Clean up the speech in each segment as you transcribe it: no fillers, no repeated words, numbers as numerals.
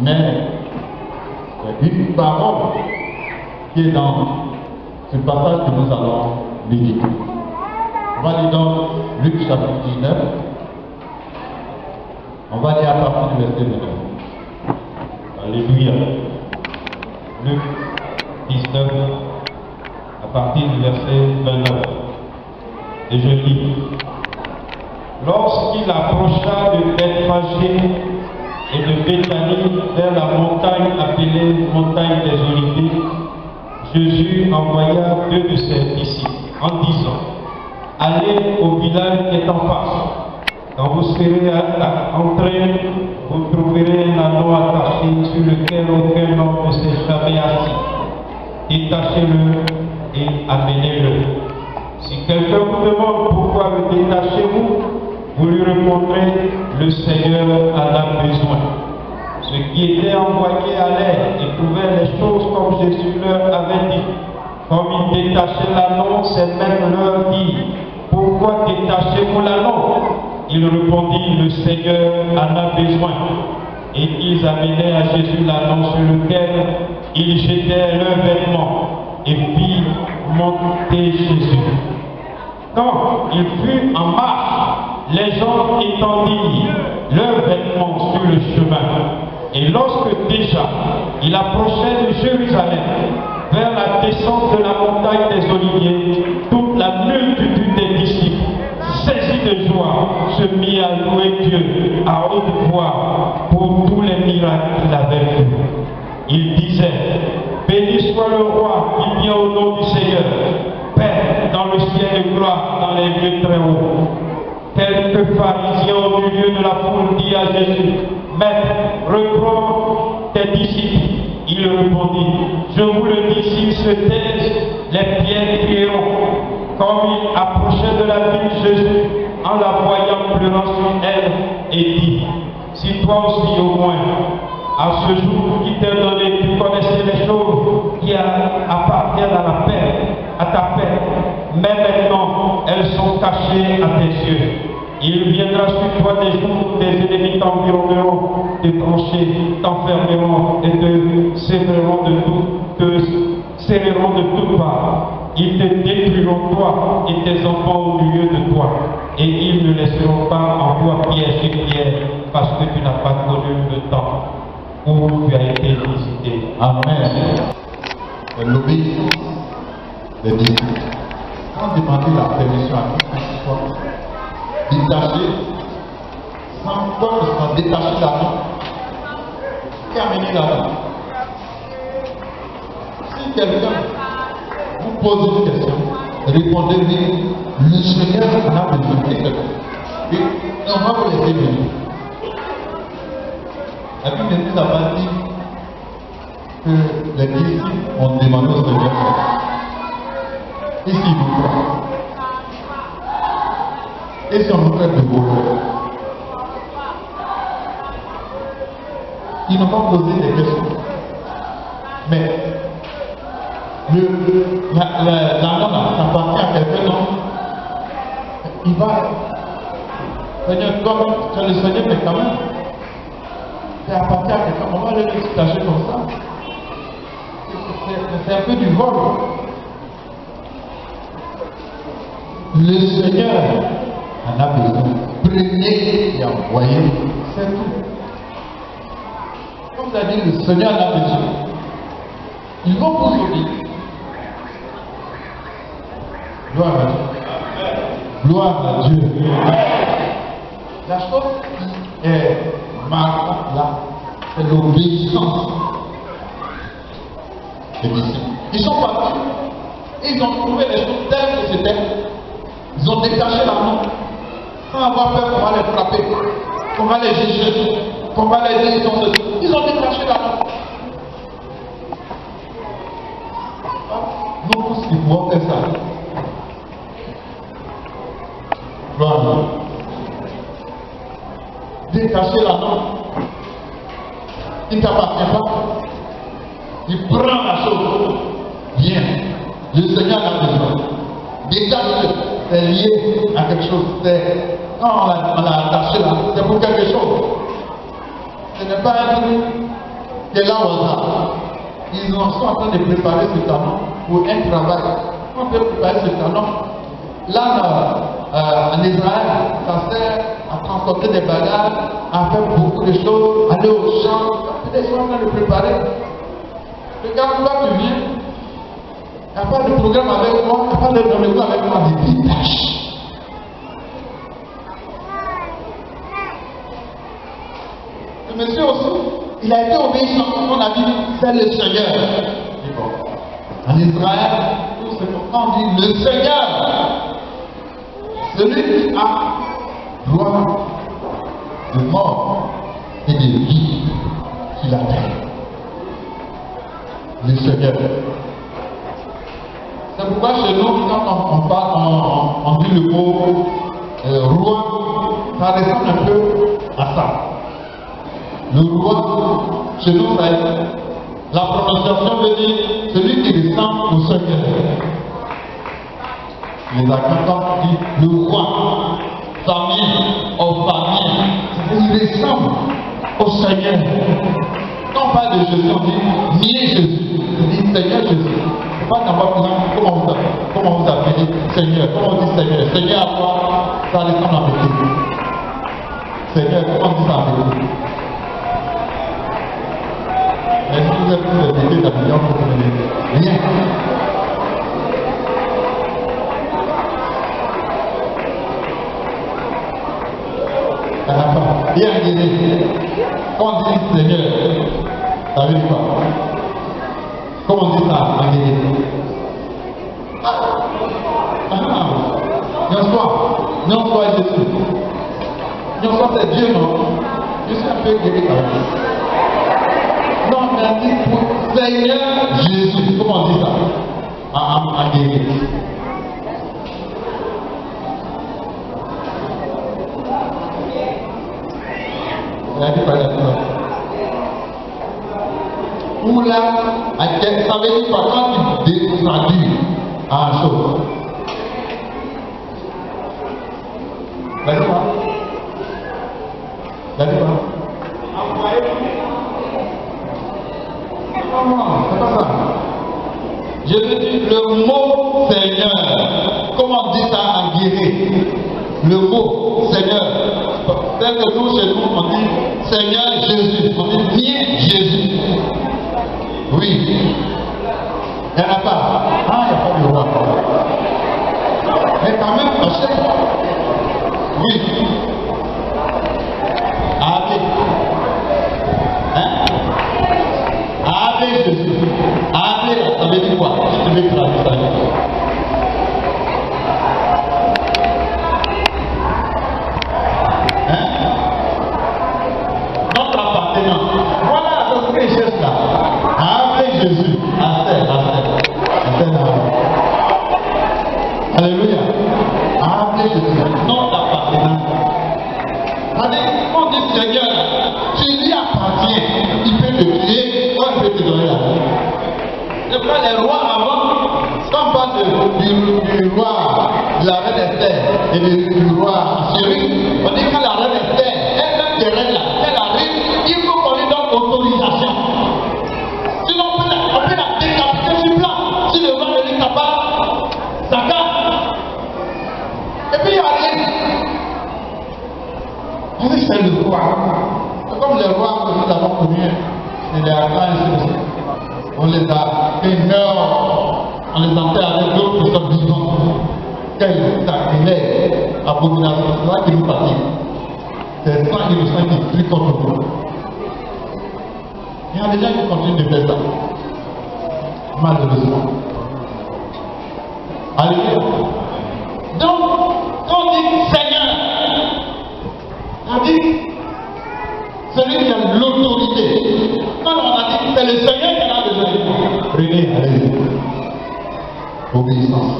Mais une parole qui est dans ce passage que nous allons méditer. On va lire dans Luc chapitre 19. On va lire à partir du verset 9. Alléluia. Luc 19, à partir du verset 29. Et je lis. Lorsqu'il approcha de Bethphagée et de Béthanie vers la montagne appelée montagne des Oliviers, Jésus envoya 2 de ses disciples en disant: allez au village qui est en face. Quand vous serez entrés, vous trouverez un anneau attaché sur lequel aucun homme ne s'est jamais assis. Détachez-le et amenez-le. Si quelqu'un vous demande pourquoi le détachez-vous, vous lui répondrez: le Seigneur en a besoin. Ceux qui étaient envoyés allèrent et trouvèrent les choses comme Jésus leur avait dit. Comme ils détachaient l'anneau, ces mêmes leur dirent: pourquoi détachez-vous l'anneau? Il répondit: le Seigneur en a besoin. Et ils amenèrent à Jésus l'anneau sur lequel ils jetaient leurs vêtements et firent monter Jésus. Quand il fut en marche, les gens étendirent leurs vêtements sur le chemin. Et lorsque déjà il approchait de Jérusalem, vers la descente de la montagne des Oliviers, toute la multitude des disciples, saisis de joie, se mit à louer Dieu à haute voix pour tous les miracles qu'il avait fait. Il disait: béni soit le roi qui vient au nom du Seigneur, paix dans le ciel et gloire dans les lieux très hauts. Quelques pharisiens au milieu de la foule dirent à Jésus: maître, reprends tes disciples. Il répondit: je vous le dis, s'ils se taisent, les pierres crieront. Comme il approchait de la ville, Jésus, en la voyant, pleurant sur elle, et dit: si toi aussi au moins, à ce jour qui t'est donné, tu connaissais les choses qui appartiennent à la paix, à ta paix, mais maintenant elles sont cachées à tes yeux. Il viendra sur toi des jours, tes ennemis t'environneront, te trancher, t'enfermeront et te serreront de toutes parts. Ils te détruiront toi et tes enfants au milieu de toi. Et ils ne laisseront pas en toi pierre sur pierre, parce que tu n'as pas connu le temps où tu as été visité. Amen. L'obéissance des disciples. Quand demander la permission à Christ qui soit détaché, sans quoi que soit détaché là-dedans, et amener là-dedans. Si quelqu'un vous pose une question, répondez-lui: le Seigneur en a besoin. Et on va vous laisser venir. La Bible ne nous a pas dit que les disciples ont demandé au Seigneur et s'il vous croit. Et si on nous fait de voleur, ils n'ont pas posé des questions. Mais l'anneau ça appartient à quelqu'un d'autre. Il va, Seigneur, toi, tu es le Seigneur, mais quand même, ça appartient à quelqu'un. On va le détacher comme ça. C'est un peu du vol. Le Seigneur en a besoin. Prenez et envoyez. C'est tout. Comme vous avez dit, le Seigneur en a besoin. Ils vont vous obéir. Gloire à Dieu. Gloire à Dieu. La chose qui est marquante là, c'est l'obéissance des disciples. Ils sont partis et ils ont trouvé les choses telles que c'était. Ils ont détaché la main. Sans avoir peur qu'on va les frapper, qu'on va les juger, qu'on va les dire, ils ont détaché la main. Nous tous qui pouvons faire ça. Voilà. Détacher la main. Il ne t'appartient pas. Il prend la chose. Bien. Le Seigneur a besoin. Détache-le. C'est lié à quelque chose. Quand on a attaché là, c'est pour quelque chose. Ce n'est pas un truc est là au hasard. Ils sont en train de préparer ce canon pour un travail. On peut préparer ce canon. Là, en Israël, ça sert à transporter des bagages, à faire beaucoup de choses, aller au champ. Peut-être qu'ils sont en train de préparer. Regarde, toi tu viens, il n'y a pas de programme avec moi, il n'y a pas de rendez-vous avec moi, des petites tâches. Le monsieur aussi, il a été obéissant. On a dit, c'est le Seigneur. En Israël, tout ce qu'on dit, le Seigneur, celui qui a droit de mort et de vie sur la terre. Le Seigneur. C'est pourquoi chez nous, quand on parle, on dit le mot roi, ça ressemble un peu à ça. Le roi, chez nous, ça est, la prononciation veut dire celui qui ressemble au Seigneur. Les accents disent le roi, famille, en famille, il ressemble au Seigneur. Quand on parle de Jésus, on dit nier Jésus, on dit Seigneur Jésus. C'est pas d'abord comment vous appelez Seigneur, comment on dit Seigneur. Seigneur à quoi ça ressemble à Bété. Seigneur, comment on dit ça à Bété? Est-ce que vous êtes tous les Bété d'Abidjan pour vous dire rien? Bien guéri. Quand on dit Seigneur, ça veut dire quoi? Comment on dit ça en guéri? Non, soit Jésus. Non, soit c'est Dieu, non? Je suis un peu guéri quand même. Non, mais on dit pour Seigneur Jésus. Comment on dit ça? En guéri. Ou là, ça veut dire quoi quand tu traduis en chose? D'accord? D'accord? Non, c'est pas ça. Je veux dire le mot Seigneur. Comment on dit ça en guéri? Le mot Seigneur. Tel que nous, chez nous, on dit Seigneur Jésus. On dit bien Jésus. Oui. Il n'y en a pas. Ah, il n'y a pas de roi. Mais quand même, prochain. Oui. Ave. Hein? Ave Jésus. Ave, ça veut dire quoi? Je te vais traduire ça. Voilà ce que je cherche là. Avec Jésus, alléluia. Avec Jésus, notre appartenance. On dit Seigneur, tu lui appartiens. Il peut te tuer, ou il peut te donner la vie. C'est pas les rois avant. Quand on parle du roi, de la reine Esther et du roi Assyrie, on dit que la reine Esther, elle-même qui règne là, elle arrive. Il faut qu'on lui donne autorisation. Sinon, on peut la décapiter sur place. Si le roi ne dit pas, ça casse. Et puis il arrive. On dit c'est le roi. C'est comme les rois que nous avons connus. C'est les archanges. On les a fait meurent. On les enterre avec d'autres qui sont vivants. Quel sacrilège, abomination. C'est ça qui nous fatigue. C'est ça innocent qui prie contre nous. Il y a des gens qui continuent de faire ça. Malheureusement. Alléluia. Donc, quand on dit Seigneur, on dit celui qui a l'autorité. Quand on a dit c'est le Seigneur qui a besoin. Prenez, allez-y. Obéissance.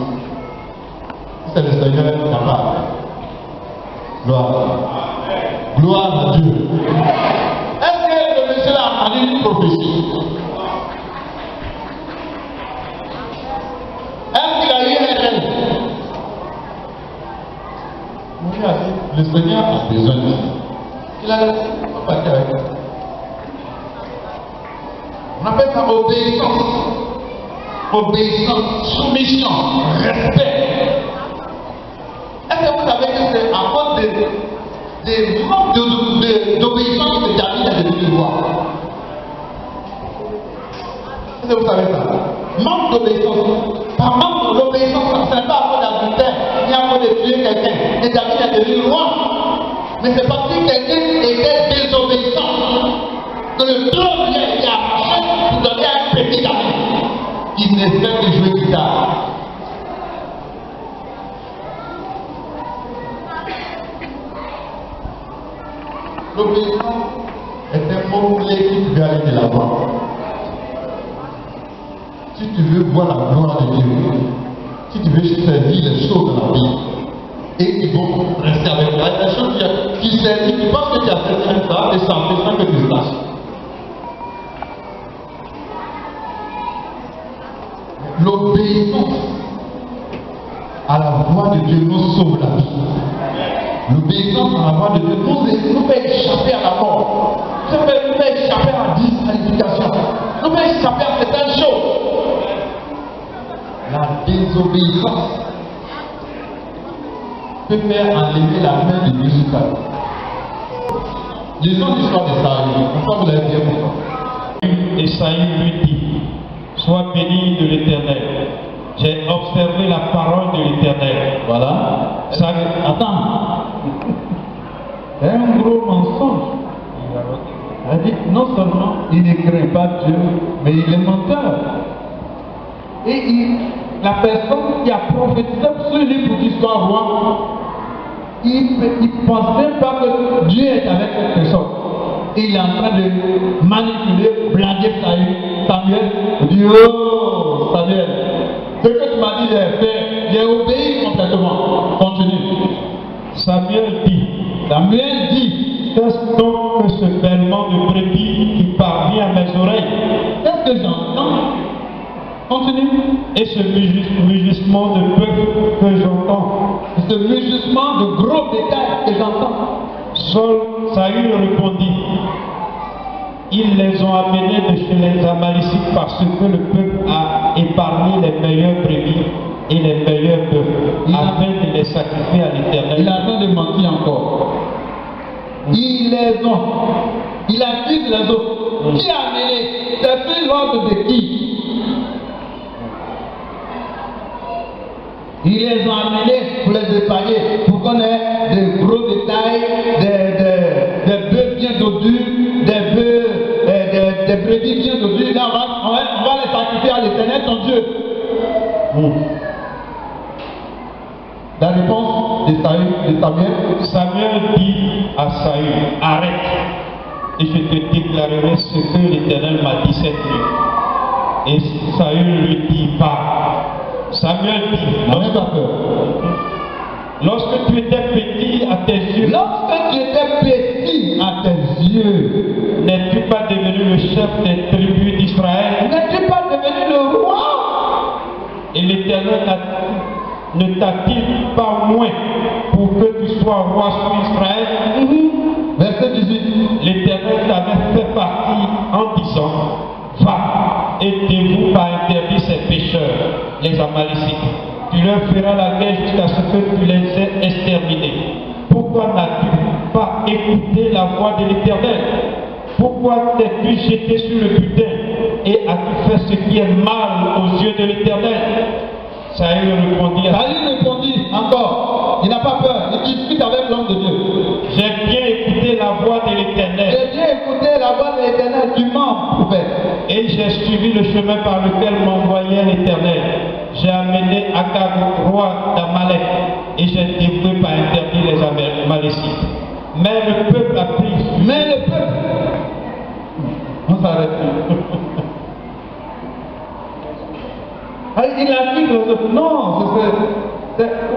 C'est le Seigneur qui a parlé. Gloire à Dieu. Est-ce que le monsieur a entendu une prophétie? Est-ce qu'il a eu un rêve? Mon Dieu a dit, le Seigneur a besoin de lui. Il a parti avec lui. On appelle ça obéissance. Obéissance, soumission, respect. Est-ce que vous savez que c'est à cause des manques d'obéissance que David est devenu roi? Est-ce que vous savez ça? Manque d'obéissance. Par manque d'obéissance, ce n'est pas à cause d'adultère, ni à cause de tuer quelqu'un. Et David est devenu roi. Mais c'est parce que quelqu'un était désobéissant. Que le trône lui a été arraché pour donner à un petit David. Il ne fait que jouer guitare. L'obéissance est un mot clé qui peut aller de l'avant. Si tu veux voir la gloire de Dieu, si tu veux servir les choses de la vie, et qui vont rester avec toi, les choses qui servent, tu penses que tu as fait ça, ça va te sentir sans que tu le saches. L'obéissance à la voix de Dieu nous sauve la vie. L'obéissance à la voix de Dieu nous fait échapper à la mort, nous fait échapper à la disqualification, nous fait échapper à certaines choses. La désobéissance peut faire enlever la main de Dieu sur ta vie. Lisons l'histoire de Saül. Pourquoi vous l'avez dit pourquoi? Et Saül lui dit: Sois béni de l'Éternel. J'ai observé la parole de l'Éternel. Voilà. Attends. C'est un gros mensonge. Elle dit non seulement il ne craint pas Dieu, mais il est menteur. Et la personne qui a prophétisé sur lui pour qu'il soit roi, il ne pense même pas que Dieu est avec cette personne. Et il est en train de manipuler, blaguer Samuel. Dieu, Samuel, ce que tu m'as dit, j'ai obéi complètement. Continue. Samuel dit: Qu'est-ce donc que ce bêlement de brebis qui parvient à mes oreilles? Qu'est-ce que j'entends? Continue. Et ce mugissement de bœuf que j'entends, ce mugissement de gros bétail que j'entends. Saül répondit: Ils les ont amenés de chez les Amalécites parce que le peuple a épargné les meilleurs brebis et les meilleurs bœufs afin de les sacrifier à l'Éternel. Il a en train de mentir encore. Il accuse les autres. Qui a amené? C'est pris l'ordre de qui? Ils les ont amenés pour les épargner, pour qu'on ait des gros détails, des bœufs bien dodus, des brebis bien dodus. Là, on va les sacrifier à l'Éternel, ton Dieu. La réponse de Samuel. Samuel dit à Saül: Arrête, et je te déclarerai ce que l'Éternel m'a dit cette nuit. Et Saül lui dit: Pars. Samuel dit: Lorsque tu étais petit à tes yeux, n'es-tu pas devenu le chef des tribus d'Israël? N'es-tu pas devenu le roi? Et l'Éternel ne t'a-t-il pas moins pour que tu sois roi sur Israël? Verset 18. L'Éternel t'avait fait partie en disant: Va et dévoue par interdit ces pécheurs, les Amalécites. Tu leur feras la guerre jusqu'à ce que tu les aies exterminés. Pourquoi n'as-tu pas écouté la voix de l'Éternel? Pourquoi t'es-tu jeté sur le butin et as-tu fait ce qui est mal aux yeux de l'Éternel? Saül répondit encore, il n'a pas peur, il discute avec l'homme de Dieu. J'ai bien écouté la voix de l'Éternel. J'ai bien écouté la voix de l'Éternel, tu mens, prophète. Et j'ai suivi le chemin par lequel m'envoyait l'Éternel. J'ai amené Agag, roi d'Amalek, et j'ai dévoué par interdit les Amalécites. Mais le peuple a pris. On s'arrête. Il a dit que non, vous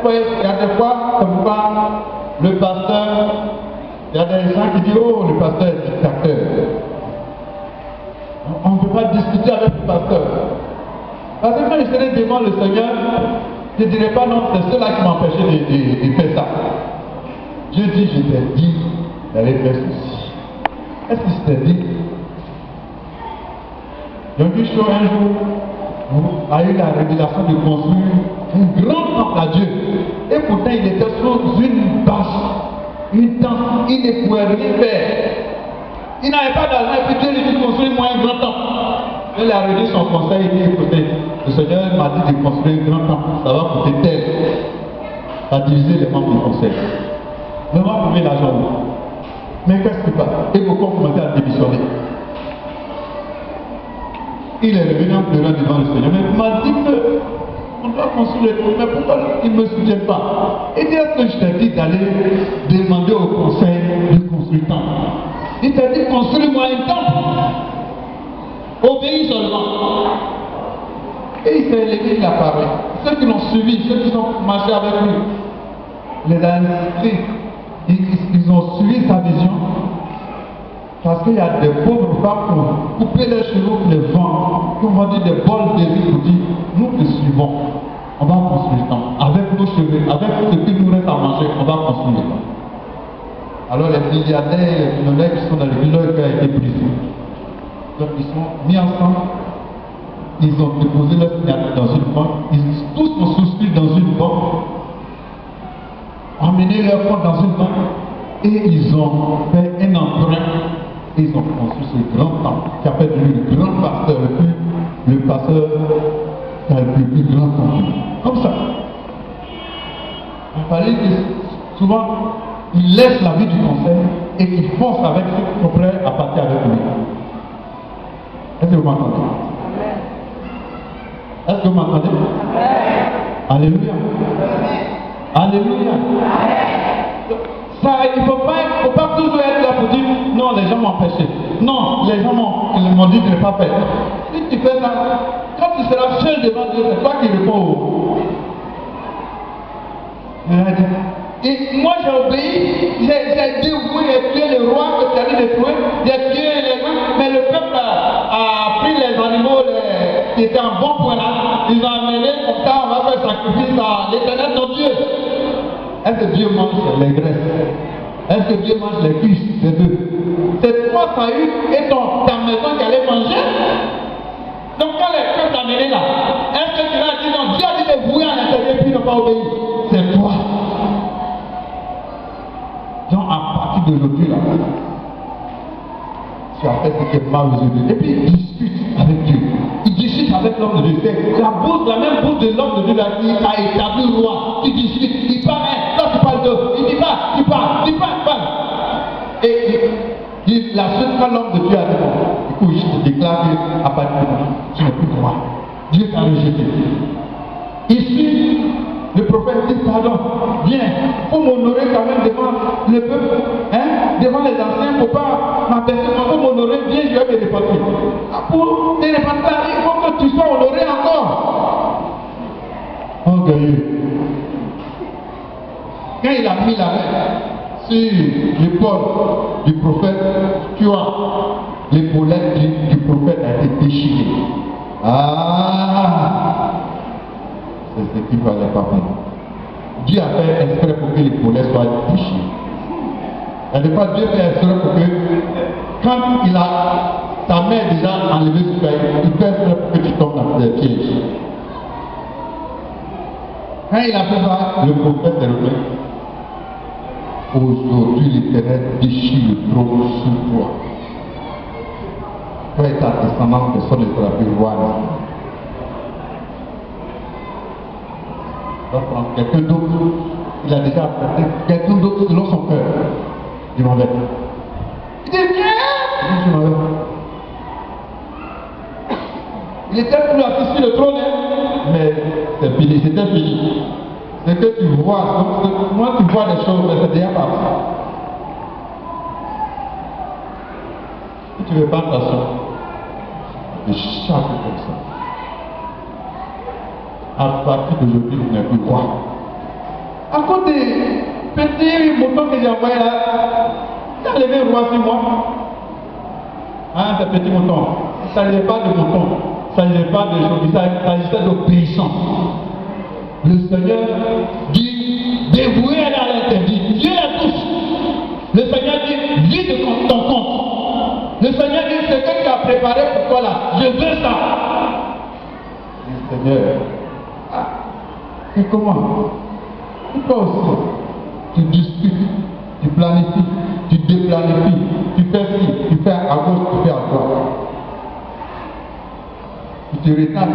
voyez, il y a des fois, comme quoi, le pasteur, il y a des gens qui disent: oh, le pasteur est dictateur. On ne peut pas discuter avec le pasteur. Parce que quand je serai devant le Seigneur, je ne dirai pas non, c'est cela qui m'empêchait de faire ça. Dieu dit: je t'ai dit d'aller faire ceci. Est-ce que je t'ai dit? Jean-Michel un jour a eu la révélation de construire un grand temple à Dieu. Et pourtant il était sous une bâche, une tente, il ne pouvait rien faire. Il n'avait pas d'argent et puis Dieu lui dit construire-moi un grand temple. Il a réuni son conseil, il dit écoutez, le Seigneur m'a dit de construire un grand temple, ça va coûter tel. Ça a divisé les membres du conseil. On va trouver l'argent. Mais qu'est-ce qui se passe? Et beaucoup ont commencé à démissionner. Il est revenu en pleurant devant le Seigneur. Mais il m'a dit que on doit construire les trucs. Mais pourquoi il ne me soutient pas? Il dit est-ce que je t'ai dit d'aller demander au conseil de construire un temple? Il t'a dit construis-moi un temple. Obéis seulement. Et il s'est élevé, il a parlé. Ceux qui l'ont suivi, ceux qui ont marché avec lui, les inscrits, ils ont suivi sa vision. Parce qu'il y a des pauvres femmes qui ont coupé les cheveux pour les vendre, qui ont vendu des bols de riz pour dire nous te suivons, on va construire le temple. Avec nos cheveux, avec ce qui nous reste à manger, on va construire le temple. Alors les milliardaires et les millionnaires qui sont dans les villes, leur cœur a été brisé. Donc ils sont mis ensemble, ils ont déposé leur signature dans une banque, ils tous ont souscrit dans une banque, emmené leur compte dans une banque, et ils ont fait un emprunt. Ils ont construit ce grand temple qui a fait de lui le grand pasteur, le pasteur qui a le plus grand temple. Comme ça. Il fallait que souvent, il laisse la vie du conseil et qu'il fonce avec ceux qui sont prêts à partir avec lui. Est-ce que vous m'entendez? Est-ce que vous m'entendez? Alléluia. Alléluia. Ça, il ne faut pas toujours être là pour dire non, les gens m'ont empêché. Non, les gens m'ont dit de ne pas faire. Si tu fais ça, quand tu seras seul devant Dieu, c'est toi qui réponds. Et moi j'ai obéi, j'ai dévoué, j'ai tué le roi que tu as dit de tuer, j'ai tué les gens, mais le peuple a pris les animaux qui étaient en bon point là, ils ont amené comme ça, on va faire sacrifice à l'Éternel ton Dieu. Est-ce que Dieu mange les graisses? Est-ce que Dieu mange les cuisses des bœufs? C'est toi, Saül, et ta maison qui allait manger. Donc quand les peuples t'ont amené là, est-ce que tu vas dire non, Dieu a dit de vouer en intérieur et puis ne pas obéir? C'est toi. Donc à partir d'aujourd'hui là, tu as fait ce qui est mal aux yeux de Dieu. Et puis il discute avec Dieu. Il discute avec l'homme de Dieu. C'est la même bouche de l'homme de Dieu là qui a établi le roi. Il discute, il parle, là tu parles d'eux. Il dit pas, tu parles. Et la seule fois l'homme de Dieu a dit bon, écoute, je te déclare qu'à partir de maintenant, tu n'es plus roi. Dieu t'a rejeté. Ici, le prophète dit pardon, viens, il faut m'honorer quand même devant le peuple, devant les anciens, il ne faut pas m'apercevoir, il faut m'honorer, viens, je vais me repentir. Pour te repentir, il faut que tu sois honoré encore. Orgueilleux. Quand il a mis la main sur l'épaule du prophète, tu vois, l'épaulette du prophète a été déchirée. Ah! C'est ce qu'il ne fallait pas faire. Dieu a fait exprès pour que l'épaulette soit déchirée. Elle n'est pas Dieu fait exprès pour que, quand ta main est déjà enlevée sur toi, il fait exprès pour que tu tombes dans les pièges. Quand il a fait ça, le prophète est revenu. Aujourd'hui, l'Éternel déchire le trône sur toi. Toi et ta descendance, personne ne sera plus roi. On va prendre quelqu'un d'autre. Il a déjà apporté quelqu'un d'autre selon son cœur. Il m'en va. Il dit viens. Je m'en vais. Il était plus assis sur le trône, mais c'est fini, c'était fini. C'est que tu vois, moi tu vois des choses, mais c'est déjà parti. Si tu veux pas attention, tu chaque comme ça. À partir d'aujourd'hui, tu n'es plus roi. À cause des petits moutons que j'ai envoyés là, tu as levé le roi sur moi. Hein, ces petits moutons. Il ne s'agissait pas de moutons, il ne s'agissait pas de choses, il s'agissait d'obéissance. Le Seigneur dit dévouer à l'interdit. Dieu la touche. Le Seigneur dit vide ton compte. Le Seigneur dit ce que tu as préparé pour toi là, je veux ça. Seigneur, et comment? Et toi aussi, tu discutes, tu planifies, tu déplanifies, tu fais ci, tu fais à gauche, tu fais à droite. Tu te retardes.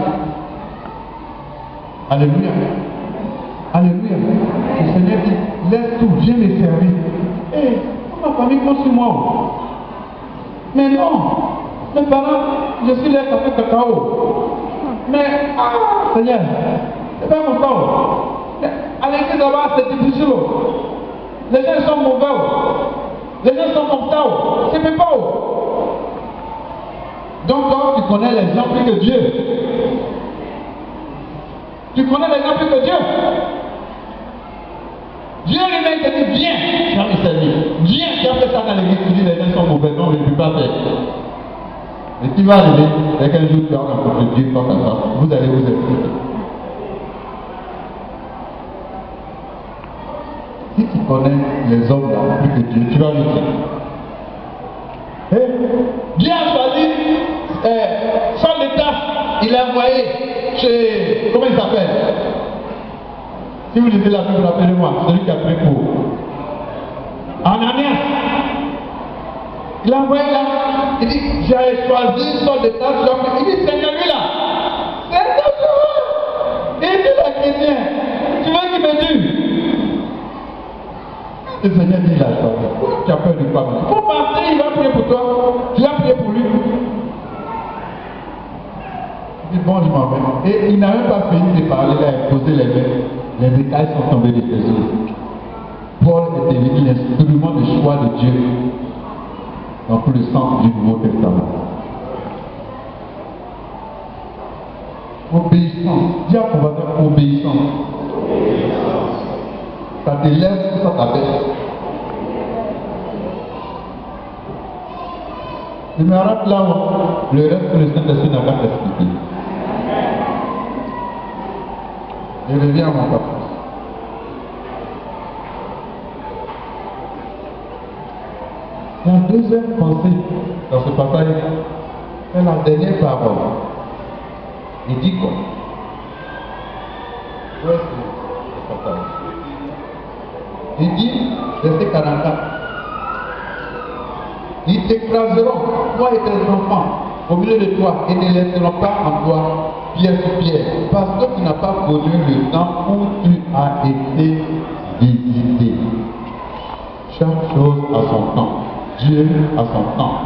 Alléluia. Alléluia. Le Seigneur dit, laisse tout, viens me servir. Hé, ma famille compte sur moi. Mais non, mes parents, je suis là, ça fait cacao. Mais, Seigneur, c'est pas mon temps. À l'église là-bas, c'est difficile. Les gens sont mauvais. Les gens sont comme ça. C'est même pas. Donc, toi, tu connais les gens plus que Dieu. Tu connais les gens plus que Dieu. Dieu lui-même te dit, viens, tu as me servir. Viens, tu as fait ça dans l'église, tu dis les gens sont mauvais, non, je ne peux pas faire. Et tu vas arriver, dès qu'un jour tu as rencontré Dieu, comme ça, vous allez vous expliquer. Si tu connais les hommes là, plus que Dieu, tu vas lui dire. Dieu a choisi son état, il a envoyé chez. Comment il s'appelle? Si vous lisez la Bible, appelez-moi, celui qui a pris pour Ananias. Il a envoyé là, il dit, j'ai choisi son état, il dit, Seigneur, lui là, Seigneur, il dit la chrétien, tu veux qu'il me tue? Le Seigneur dit, il a choisi, tu as peur de quoi? Il faut partir, il va prier pour toi, tu vas prier pour lui. Il dit, bon, je m'en vais. Et il n'a même pas fini de parler, il a posé les mains. Les détails sont tombés de tes yeux. Paul est devenu l'instrument de choix de Dieu dans tout le sens du Nouveau Testament. Obéissance. Dis à ton voisin, obéissance. Ça te lève ou ça t'abaisse. Je me rappelle là où le reste que le Saint-Esprit n'a pas expliqué. Je reviens à mon papa. La deuxième pensée dans ce passage est la dernière parole. Il dit quoi? Où est-ce que c'est? Il dit, verset 44. Ils t'écraseront, toi et tes enfants, au milieu de toi, et ne laisseront pas en toi pierre sur pierre, parce que tu n'as pas connu le temps où tu as été visité. Chaque chose a son temps. Dieu a son temps.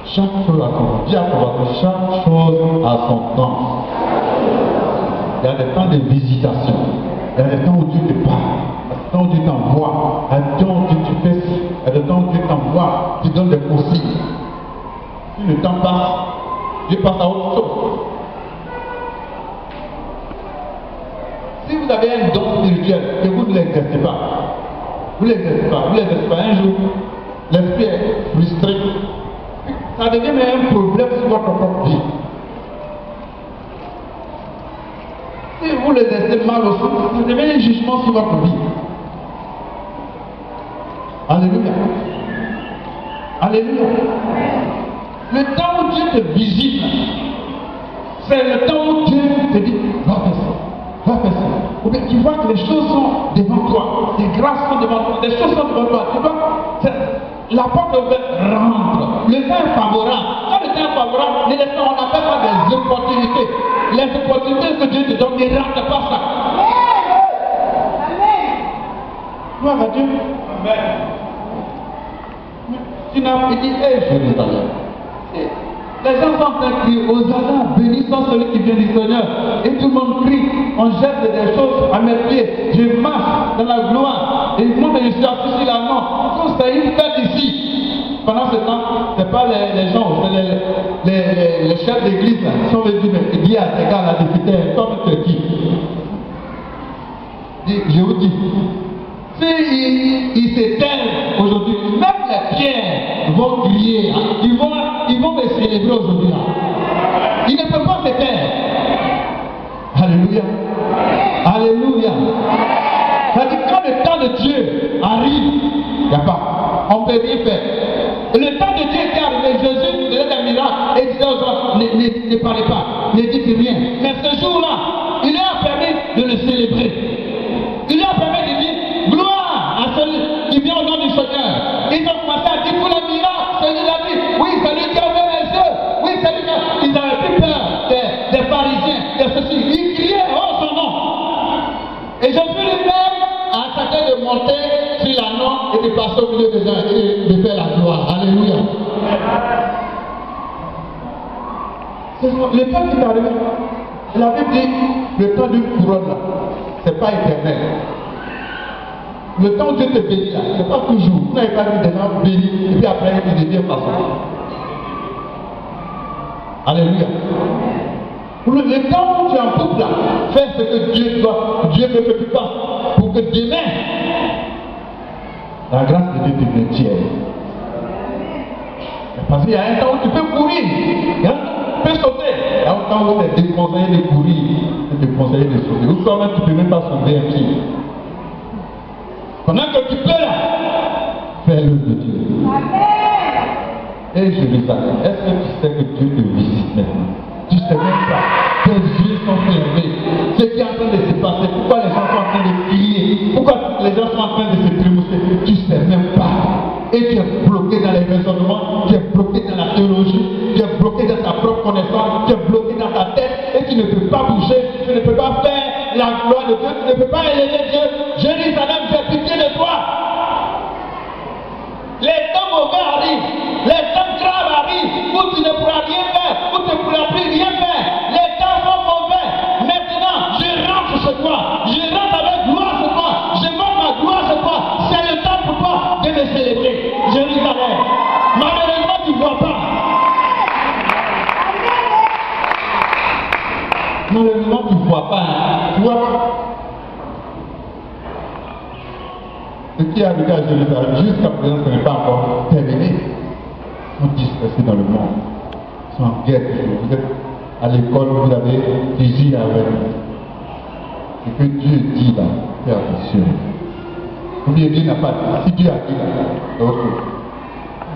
Chaque chose a son temps. Dis à ton voisin, chaque chose a son temps. Il y a des temps de visitation. Il y a des temps où Dieu te parle. Il y a des temps où Dieu t'envoie. Il y a des temps où tu fais ci. Il y a des temps où Dieu t'envoie. Tu donnes des consignes. Si le temps passe, Dieu passe à autre chose. Si vous avez un don spirituel et vous ne l'exercez pas, vous ne l'exercez pas, un jour, l'esprit est frustré, ça devient même un problème sur votre propre vie. Si vous l'exercez mal aussi, ça devient un jugement sur votre vie. Alléluia. Alléluia. Le temps où Dieu te visite, c'est le temps où Dieu te dit, va faire ça. Va faire ça. Ou bien tu vois que les choses sont devant toi, les grâces sont devant toi, les choses sont devant toi. Tu vois, la porte est ouverte, rentre. Le temps est favorable. Quand le temps est favorable, on n'appelle pas des opportunités. Les opportunités que Dieu te donne, ne rate pas ça. Gloire à Dieu. Tu n'as pas dit, Jérusalem. Les gens sont en train de crier, Hosanna, béni soit celui qui vient du Seigneur. Et tout le monde crie, on jette des choses à mes pieds. Je marche dans la gloire. Et moi, je suis assis sur la main. C'est une fête ici. Pendant ce temps, ce n'est pas les gens, c'est les chefs d'église qui sont venus me dire à ces gars là, discuter, comme tu dis. Je vous dis, s'ils s'éteignent aujourd'hui, même les pierres vont crier, ils vont me célébrer aujourd'hui. Ils ne peuvent pas s'éteindre. Alléluia. Alléluia. C'est-à-dire quand le temps de Dieu arrive, il n'y a pas, on ne peut rien faire. Et le temps de Dieu était arrivé, Jésus faisait des miracles, et ne parlez pas, ne dites rien. Mais ce jour-là, il leur a permis de le célébrer. Il leur a permis de dire gloire à celui qui vient au nom du Seigneur. Ils ont commencé à dire pour les miracles, celui-là dit, oui, c'est lui qui a ouvert les yeux, oui, c'est lui qui a... Ils n'avaient plus peur des pharisiens, de ceci. Ils criaient oh son nom. Et Jésus lui-même a accepté de monter sur l'anneau et de passer au milieu des gens et de faire la gloire. Alléluia. C'est le temps qui est arrivé. La Bible dit le temps d'une couronne là, c'est pas éternel. Le temps où Dieu te bénit là, c'est pas toujours. Vous n'avez pas vu des gens bénis et puis après ils deviennent façon. Alléluia. Le temps où tu es en couple là, fais ce que Dieu veut que tu fasses pour que demain, la grâce de Dieu devienne tienne. Parce qu'il y a un temps où tu peux courir, hein? Tu peux sauter. Il y a un temps où tu es déconseillé de courir, tu es déconseillé de sauter. Ou toi-même tu ne peux même pas sauver un pied. Pendant que tu peux là, fais l'œuvre de Dieu. Et Jérusalem, est-ce que tu sais que Dieu te visite maintenant? Tu ne sais même pas. Tes yeux sont fermés. Ce qui est en train de se passer, pourquoi les gens sont en train de crier, pourquoi les gens sont en train de se trémousser, tu ne sais même pas. Et tu es bloqué dans les raisonnements, tu es bloqué dans la théologie, tu es bloqué dans ta propre connaissance, tu es bloqué dans ta tête et tu ne peux pas bouger, tu ne peux pas faire la gloire de Dieu, tu ne peux pas élever Dieu. Jérusalem, j'ai pitié de toi. Les temps mauvais arrivent, les temps graves arrivent, où tu ne pourras rien faire, où tu ne pourras plus rien faire. Les temps sont mauvais. Maintenant, je rentre chez toi, je rentre avec gloire chez toi, je montre ma gloire chez toi. C'est le temps pour toi de me célébrer. Jérusalem. Malheureusement, tu ne vois pas. Malheureusement, tu ne vois pas. Tu vois pas. Ce qui est arrivé à Jérusalem, jusqu'à présent, ce n'est pas encore terminé. Ils sont dispersés dans le monde. Ils sont en guerre. Vous êtes à l'école, vous avez fusil avec vous. Ce que Dieu dit là, fais attention. Ou bien Dieu n'a pas dit. Si Dieu a dit là, ok.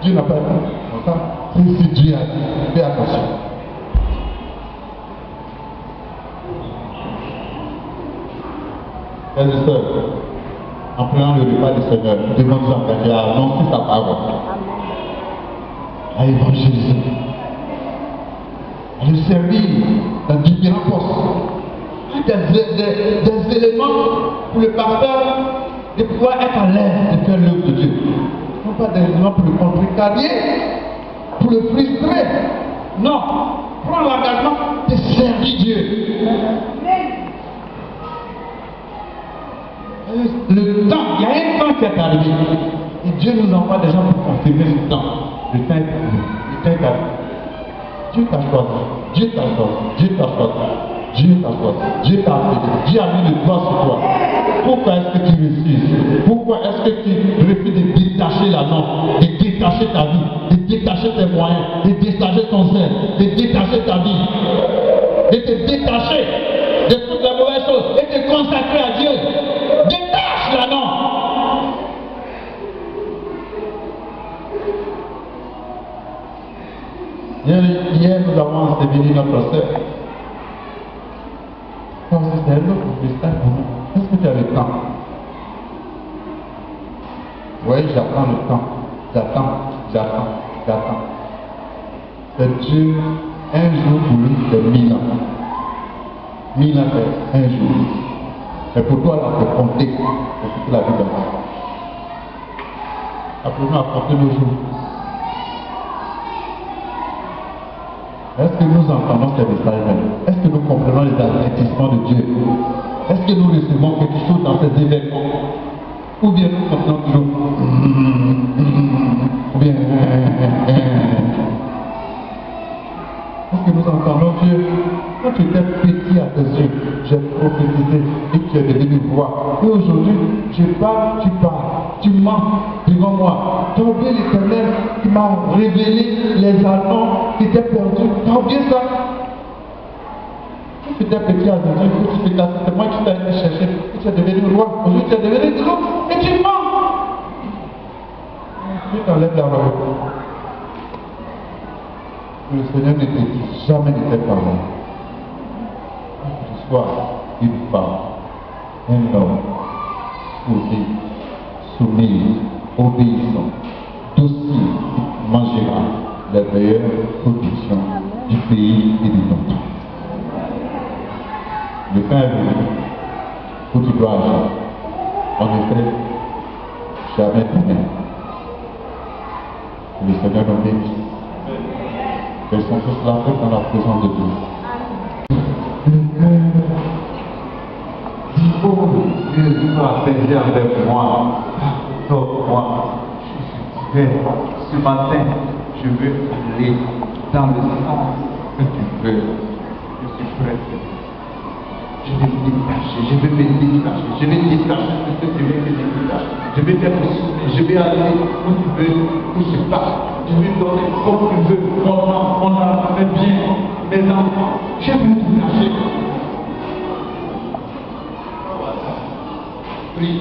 Dieu n'a pas dit. Si Dieu a dit, fais attention. Frères et sœurs, en prenant le repas du Seigneur, nous devons nous engager à annoncer sa parole, à évangéliser, à le servir dans différents postes. Des éléments pour le pasteur de pouvoir être à l'aise de faire l'œuvre de Dieu. Non pas des éléments pour le contrecarrer, pour le frustrer. Non, prends l'engagement de servir Dieu. Le temps, il y a un temps qui est arrivé. Et Dieu nous envoie des gens pour confirmer ce temps. Le temps est arrivé. Dieu t'a choisi. Dieu t'a choisi. Dieu t'a choisi. Dieu t'a choisi. Dieu t'a appelé. Dieu a mis le doigt sur toi. Pourquoi est-ce que tu refuses? Pourquoi est-ce que tu refuses de détacher la norme, de détacher ta vie, de détacher tes moyens, de détacher ton zèle, de détacher ta vie, de te détacher de toutes les mauvaises choses et de te consacrer à Dieu? Détache la norme. Hier, nous avons enseveli notre sœur. C'est un autre message pour nous. Est-ce que tu as le temps? Oui, j'attends le temps. J'attends. C'est Dieu, un jour pour lui, c'est 1000 ans. 1000 ans, c'est un jour. Mais pour toi, là, c'est compter. C'est toute la vie de moi. Apprenons à compter nos jours. Est-ce que nous entendons ces messages? Est-ce que nous comprenons les avertissements de Dieu? Est-ce que nous recevons quelque chose dans ces événements? Ou bien nous comprenons toujours? Ou bien est-ce que nous entendons Dieu? Quand tu étais petit à tes yeux, j'ai prophétisé et tu es devenu roi. Et aujourd'hui, je parle, tu mens devant moi. Tu as oublié l'Éternel qui m'a révélé les annonces qui étaient perdus. Tu as oublié ça? Quand tu étais petit à tes yeux, tu t'es cassé, c'est moi qui t'ai été chercher et tu es devenu roi. Aujourd'hui, tu es devenu roi et tu mens. Dieu t'enlève la royauté. que le Seigneur jamais n'était pas là. Que ce soit une femme, un homme, soumis, obéissant, docile, mangera les meilleures productions du pays et du monde. Le pain est venu où tu dois agir. En effet, jamais donné. Le Seigneur nous bénit. Elles sont tous là dans la présence de Dieu. Dis, oh Dieu, tu vas apaiser avec moi. Pardonne-moi. Je suis prêt. Ce matin, je veux aller dans le sens que tu veux. Je suis prêt. Je vais me détacher, je vais me détacher, je vais me détacher de ce que tu veux que je me détache. Je vais t'être soumis, je vais aller où tu veux que je passe. Je vais donner comme tu veux, mon âme, mes biens, mes enfants. Je vais me détacher. Prie.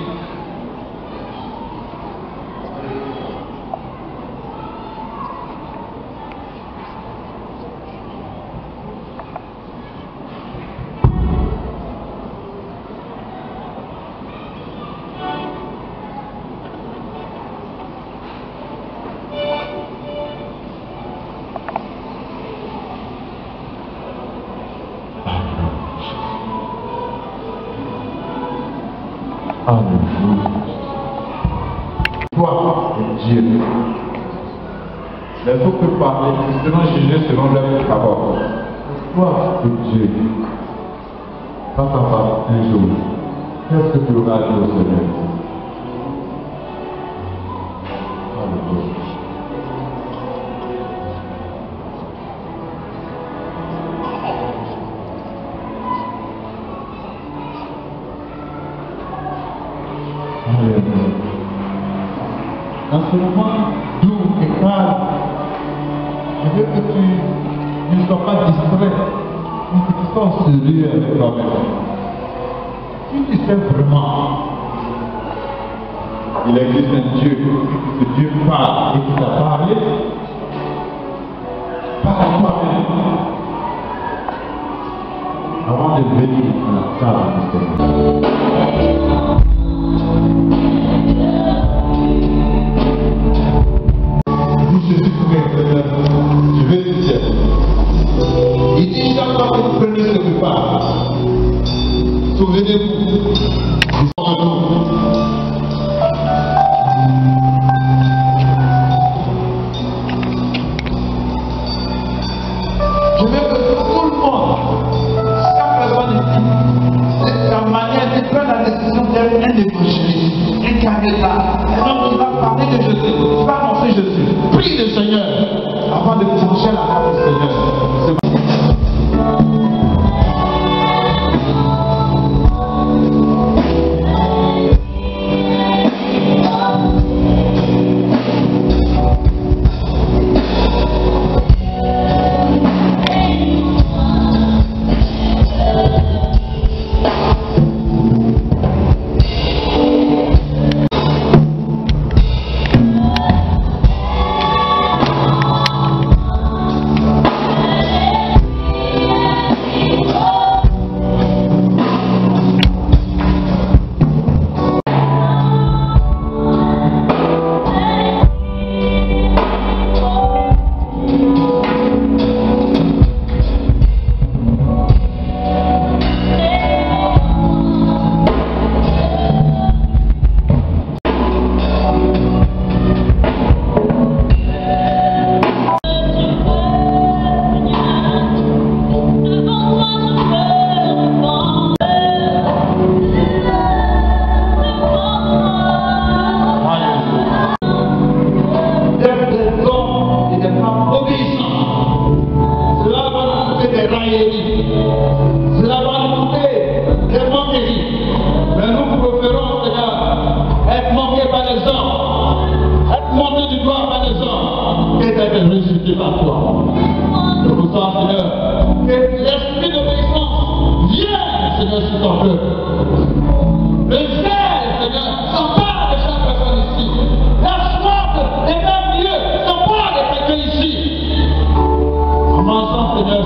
Alléluia. Toi et Dieu. Les autres peuvent parler, ils seront jugés selon leur parole. Toi et Dieu. Quand ça va un jour, qu'est-ce que tu auras dit au Seigneur? Alléluia. Dans ce moment doux et calme, je veux que tu ne sois pas distrait, mais que tu sois sérieux avec toi-même. Si tu sais vraiment qu'il existe un Dieu, que Dieu parle et qu'il t'a parlé, parle à toi-même avant de venir à la table du Seigneur. Je vais te dire. Il dit chaque fois que vous prenez ce repas, souvenez-vous du sang de nous. Je veux que tout le monde, chaque personne ici, c'est la manière de prendre la décision d'être un évangéliste, un caméra, un homme qui va parler de Jésus, qui va annoncer Jésus. Prie le Seigneur avant de toucher la table du Seigneur.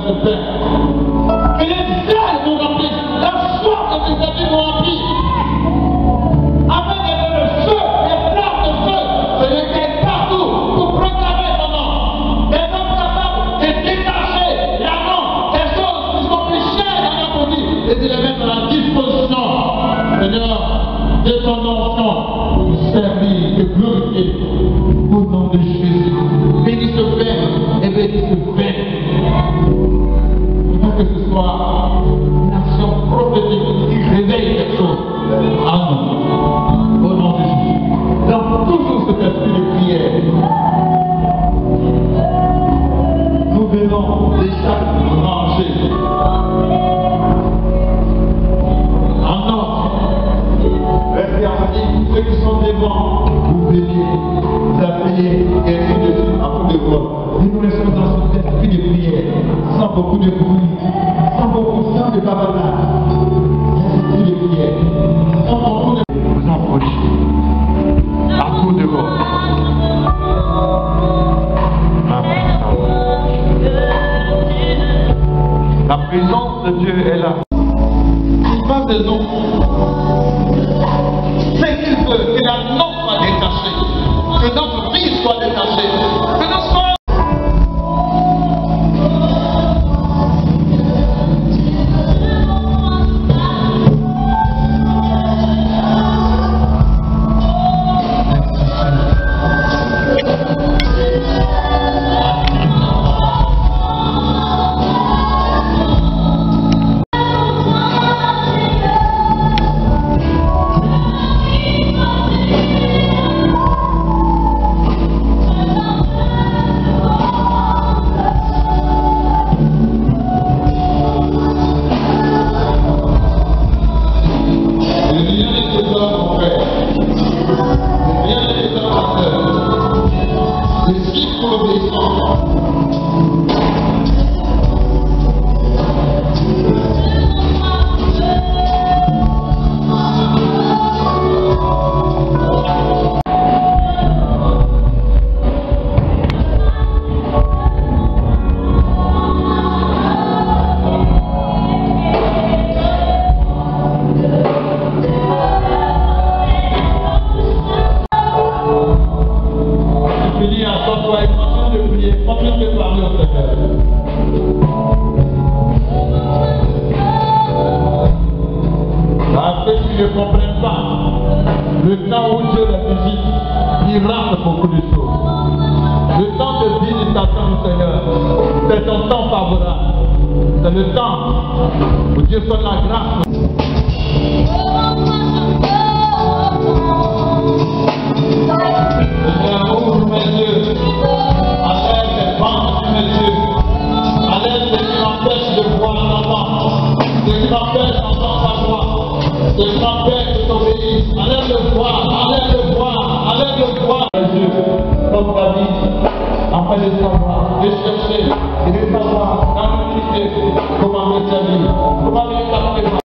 ce pain. Que les ailes nous remplissent, la foi de tes amis nous remplit. Afin d'être le feu, les flammes de feu, se réveillent partout pour proclamer ton nom. Des hommes capables de détacher la langue des choses qui sont plus chères dans notre vie et de les mettre à la disposition, Seigneur, de ton nom, pour servir, te glorifier. Au nom de Jésus, bénis ce pain et bénis ce pain. Que ce soit une action prophétique qui réveille quelque chose en nous. Au nom de Jésus. Dans toujours cet esprit de prière. Nous venons déjà manger. En ordre. Restez assis, ceux qui sont devant, vous venez, vous appelez, et ainsi de suite, à coup de voix. Et nous restons dans cet esprit de prière, sans beaucoup de bruit, sans de bavardage, l'esprit de prière, sans beaucoup de vous approchez, à coup de voix. La présence de Dieu est là. Il passe des noms. C'est qu'il veut que la norme soit détachée, que notre vie soit détachée, que nous soyons. Ne comprennent pas le temps où Dieu les visite, il rate beaucoup de choses. Le temps de visitation du Seigneur, c'est un temps favorable. C'est le temps où Dieu donne la grâce. Seigneur, ouvre mes yeux, enlève les bandes sur mes yeux, enlève ce qui m'empêche de voir l'entendre, ce qui m'empêche d'entendre ta voix. Ce qui m'empêche de t'obéir, enlève le voile, enlève le voile, enlève le voile. Dieu, comme David, afin de savoir, de chercher et de savoir dans l'unité comment me servir, comment me capter.